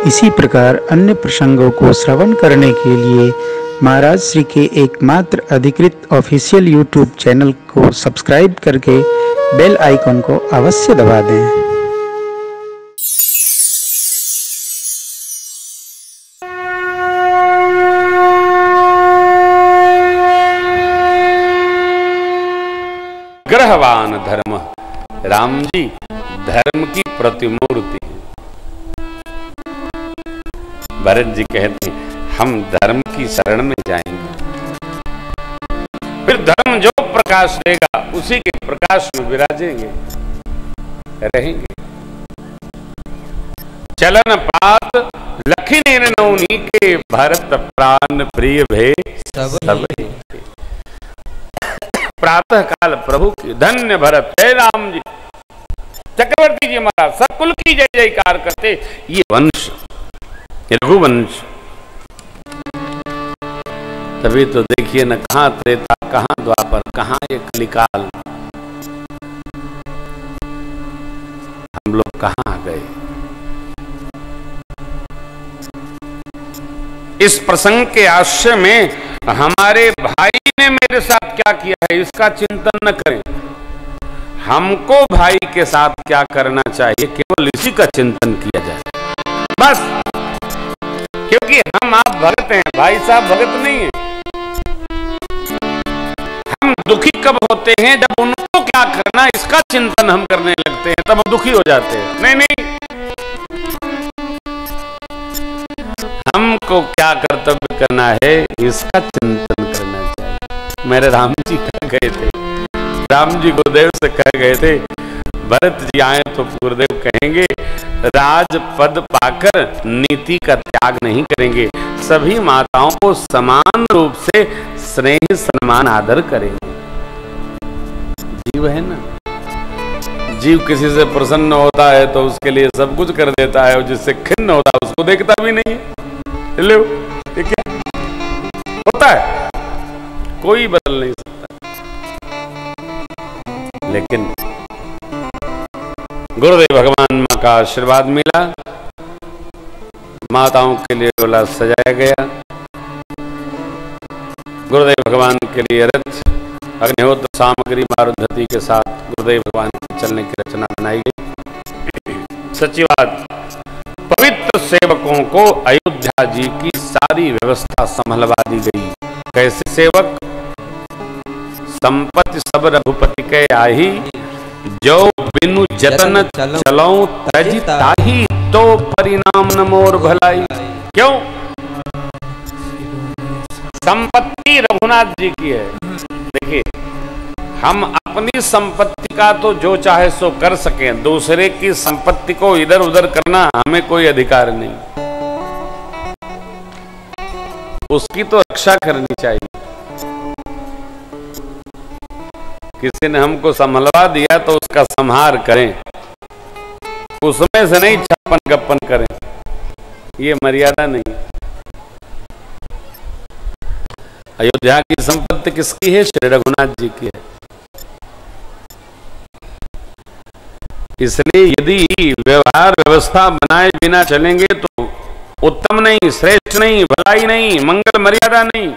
इसी प्रकार अन्य प्रसंगों को श्रवण करने के लिए महाराज श्री के एकमात्र अधिकृत ऑफिशियल यूट्यूब चैनल को सब्सक्राइब करके बेल आइकन को अवश्य दबा दें। ग्रहवान धर्म, राम जी धर्म की प्रतिमूर्ति। भरत जी कहते हैं हम धर्म की शरण में जाएंगे, फिर धर्म जो प्रकाश देगा उसी के प्रकाश में विराजेंगे, रहेंगे। चलन पात लखी नौनी के, भरत प्राण प्रिय भे सब। प्रातः काल प्रभु की धन्य भरत, हे राम जी, चक्रवर्ती जी महाराज सकुल की जय जयकार करते। ये वंश, ये रघुवंश। तभी तो देखिए न, कहां त्रेता, कहां द्वापर, कहां ये कलिकाल, हम लोग कहां आ गए। इस प्रसंग के आश्रय में हमारे भाई ने मेरे साथ क्या किया है इसका चिंतन न करें, हमको भाई के साथ क्या करना चाहिए केवल इसी का चिंतन किया जाए बस। क्योंकि हम आप भगत हैं, भाई साहब भगत नहीं है। हम दुखी कब होते हैं, जब उनको क्या करना इसका चिंतन हम करने लगते हैं, तब दुखी हो जाते हैं। नहीं नहीं, हमको क्या कर्तव्य करना है इसका चिंतन करना चाहिए। मेरे राम जी कह गए थे, राम जी गुरुदेव से कह गए थे, भरत जी आए तो गुरुदेव कहेंगे राज पद पाकर नीति का त्याग नहीं करेंगे, सभी माताओं को समान रूप से स्नेह सम्मान आदर करेंगे। जीव है ना, जीव किसी से प्रसन्न होता है तो उसके लिए सब कुछ कर देता है, और जिससे खिन्न होता है उसको देखता भी नहीं है। लो, ये क्या होता है, कोई बदल नहीं सकता। लेकिन गुरुदेव भगवान मां का आशीर्वाद मिला, माताओं के लिए डोला सजाया गया, गुरुदेव भगवान के लिए रथ अग्निहोत्र सामग्री मारुधति के साथ गुरुदेव भगवान के चलने की रचना बनाई गई। सच्ची बात, पवित्र सेवकों को अयोध्या जी की सारी व्यवस्था संभलवा दी गई। कैसे सेवक, संपत्ति सब रघुपति के आही, जो बिनु जतन चलऊं तज ताही, तो परिणाम न मोर भलाई। क्यों? संपत्ति रघुनाथ जी की है। देखिए, हम अपनी संपत्ति का तो जो चाहे सो कर सकें, दूसरे की संपत्ति को इधर उधर करना हमें कोई अधिकार नहीं। उसकी तो रक्षा करनी चाहिए। किसी ने हमको संभलवा दिया तो उसका संहार करें, उसमें से नहीं छप्पन गप्पन करें, ये मर्यादा नहीं। अयोध्या की संपत्ति किसकी है? श्री रघुनाथ जी की है। इसलिए यदि व्यवहार व्यवस्था बनाए बिना चलेंगे तो उत्तम नहीं, श्रेष्ठ नहीं, भलाई नहीं, मंगल मर्यादा नहीं।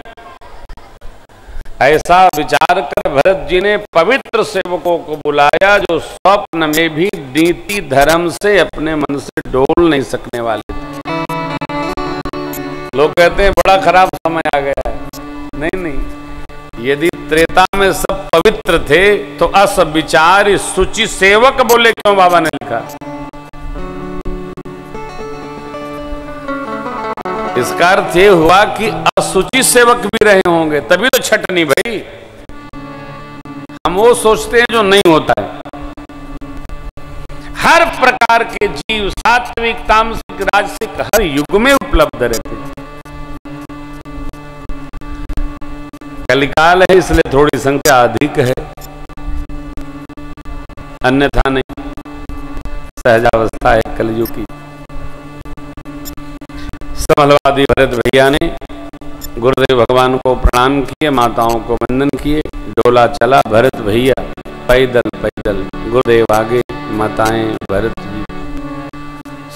ऐसा विचार कर भरत जी ने पवित्र सेवकों को बुलाया, जो स्वप्न में भी नीति धर्म से अपने मन से डोल नहीं सकने वाले थे। लोग कहते हैं बड़ा खराब समय आ गया है। नहीं नहीं, यदि त्रेता में सब पवित्र थे तो असविचार सुचि सेवक बोले क्यों बाबा ने लिखा? इसका अर्थ ये हुआ कि असुचि सेवक भी रहे होंगे, तभी तो छटनी भाई। हम वो सोचते हैं जो नहीं होता है। हर प्रकार के जीव सात्विक, तामसिक, राजसिक हर युग में उपलब्ध रहते हैं। कलिकाल है इसलिए थोड़ी संख्या अधिक है, अन्यथा नहीं। सहजावस्था है कलयुग की। संभलवा दी भरत भैया ने, गुरुदेव भगवान को प्रणाम किए, माताओं को वंदन किए, डोला चला भरत भैया पैदल पैदल, गुरुदेव आगे, माताएं, भरत जी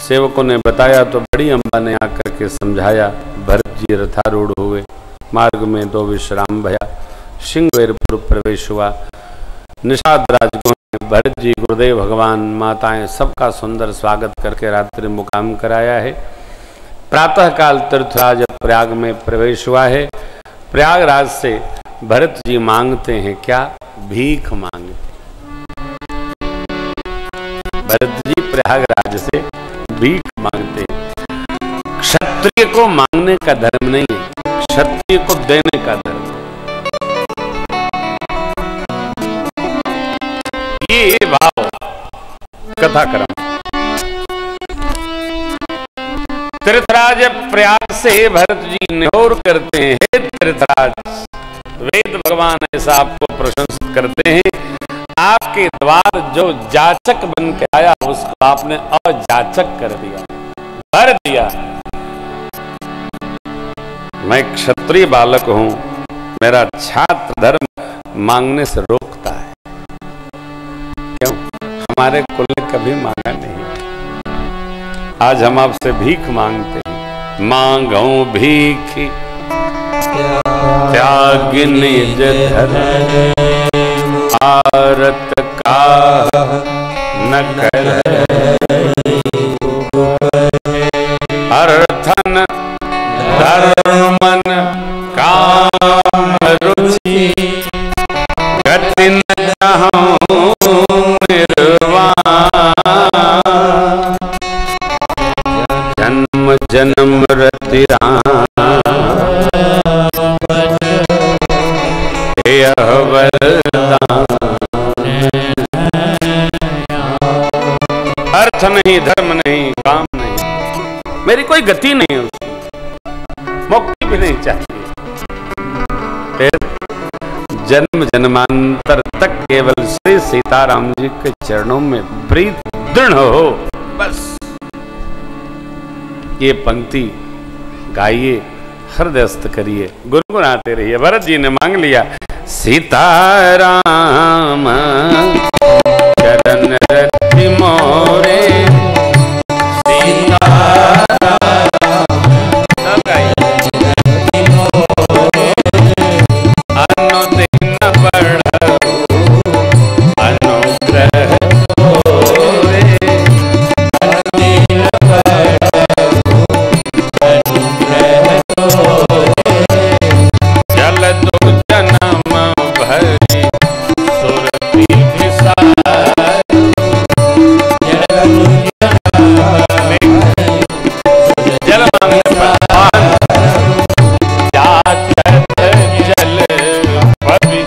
सेवकों ने बताया तो बड़ी अम्बा ने आकर के समझाया। भरत जी रथारूढ़ हुए, मार्ग में दो विश्राम भया, सिंहवेरपुर प्रवेश हुआ। निषाद राजगुण ने भरत जी, गुरुदेव, भगवान, माताएं सबका सुंदर स्वागत करके रात्रि मुकाम कराया है। प्रातःकाल तीर्थराज प्रयाग में प्रवेश हुआ है। प्रयागराज से भरत जी मांगते हैं क्या? भीख मांगते। भरत जी प्रयागराज से भीख मांगते हैं। क्षत्रिय को मांगने का धर्म नहीं है, क्षत्रिय को देने का धर्म। ये भाव कथा क्रम। तीर्थराज प्रयाग से भरत जी निहोर करते हैं, हे तीर्थराज, वेद भगवान ऐसा आपको प्रशंसित करते हैं, आपके द्वार जो जाचक बन के आया उसको आपने अजाचक कर दिया, भर दिया। मैं क्षत्रिय बालक हूं, मेरा छात्र धर्म मांगने से रोकता है। क्यों? हमारे कुल ने कभी मांगा नहीं। आज हम आपसे भीख मांगते हैं। मांगो भीख त्याग निज धर्म, आरत का न कर, अर्थन धर्मन काम रुचि, गति न चाहूं निर्वाण, जन्म जन्म रति अर्थ नहीं, धर्म नहीं, काम नहीं, मेरी कोई गति नहीं है, उसकी मुक्ति भी नहीं चाहिए। फिर जन्म जन्मांतर तक केवल श्री सीताराम जी के चरणों में प्रीत दृढ़ हो, बस। ये पंक्ति गाइए, हृदयस्थ करिए, गुनगुनाते रहिए। भरत जी ने मांग लिया, सीताराम चरण रति मोरे, अनुदिन बढ़ऊ अनुग्रह तोरे, जल दो जन्म भरी सुरती जल मांगने जल पवि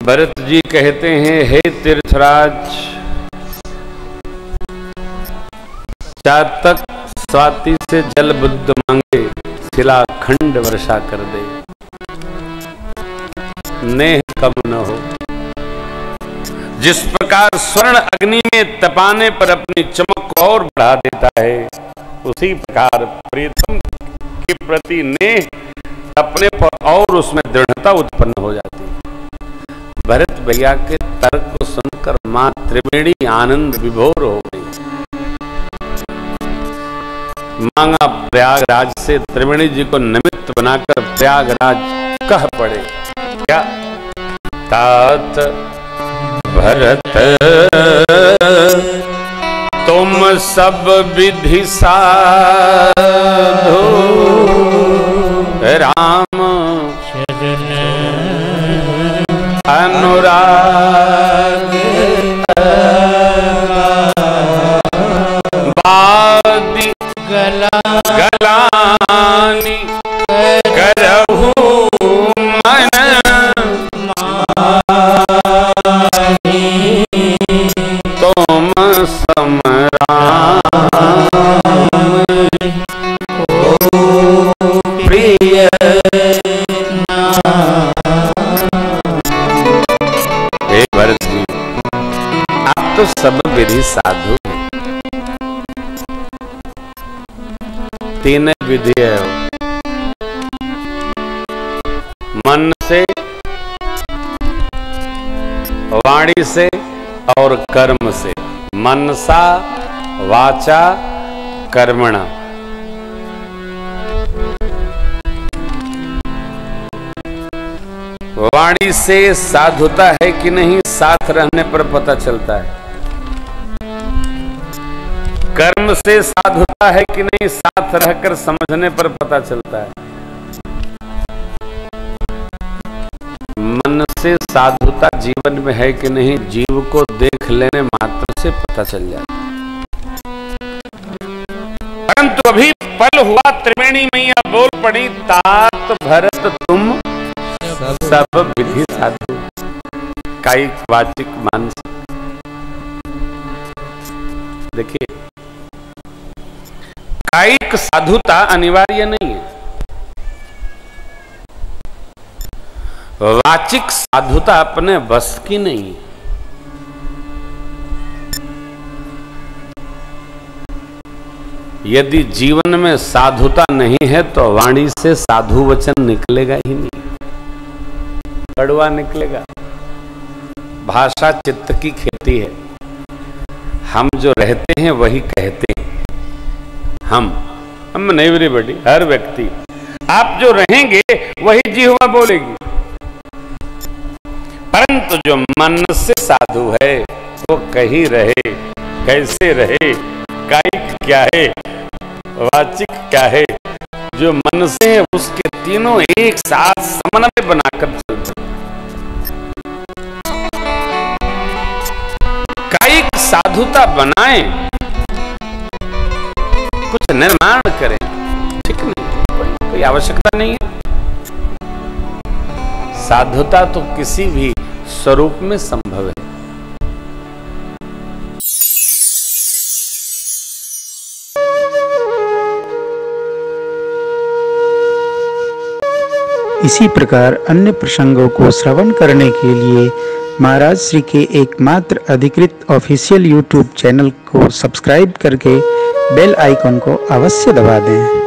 भरत जी कहते हैं, हे तीर्थराज, चातक स्वाति से जल बुद्ध मांगे, शिलाखंड वर्षा कर दे, नेह कम न हो। जिस प्रकार स्वर्ण अग्नि में तपाने पर अपनी चमक को और बढ़ा देता है, उसी प्रकार प्रीतम के प्रति नेह तपने पर और उसमें दृढ़ता उत्पन्न हो जाती है। भरत भैया के तर्क को सुनकर मां त्रिवेणी आनंद विभोर हो गई। मांगा प्रयागराज से, त्रिवेणी जी को निमित्त बनाकर प्रयागराज कह पड़े क्या? तात भरत तुम सब विधि साधो, राम अनुराग बादी गलानी करहु मन तुम प्रिय। हे भरत जी, आप तो सब विधि साधु हैं। तीन विधि है, मन से, वाणी से और कर्म से। मनसा वाचा कर्मणा। वाणी से साधुता है कि नहीं, साथ रहने पर पता चलता है। कर्म से साधुता है कि नहीं, साथ रहकर समझने पर पता चलता है। मन से साधुता जीवन में है कि नहीं, जीव को देख लेने मात्र से पता चल जाता है। परंतु अभी पल हुआ, त्रिवेणी मैया बोल पड़ी, तात भरत तुम सब विधि साधु, कायिक वाचिक मानसिक। देखिए, कायिक साधुता अनिवार्य नहीं है, वाचिक साधुता अपने बस की नहीं है। यदि जीवन में साधुता नहीं है तो वाणी से साधु वचन निकलेगा ही नहीं, कड़वा निकलेगा। भाषा चित्त की खेती है, हम जो रहते हैं वही कहते हैं। हम नहीं, एवरीबॉडी, हर व्यक्ति, आप जो रहेंगे वही जीवा बोलेगी। परंतु जो मन से साधु है वो कहीं रहे, कैसे रहे, कायिक क्या है, वाचिक क्या है, जो मन से है उसके तीनों एक साथ समन्वय बनाकर चलते। कायिक साधुता बनाएं, कुछ निर्माण करें, ठीक नहीं, कोई आवश्यकता नहीं है। साधुता तो किसी भी स्वरूप में संभव है। इसी प्रकार अन्य प्रसंगों को श्रवण करने के लिए महाराज श्री के एकमात्र अधिकृत ऑफिशियल YouTube चैनल को सब्सक्राइब करके बेल आइकन को अवश्य दबा दें।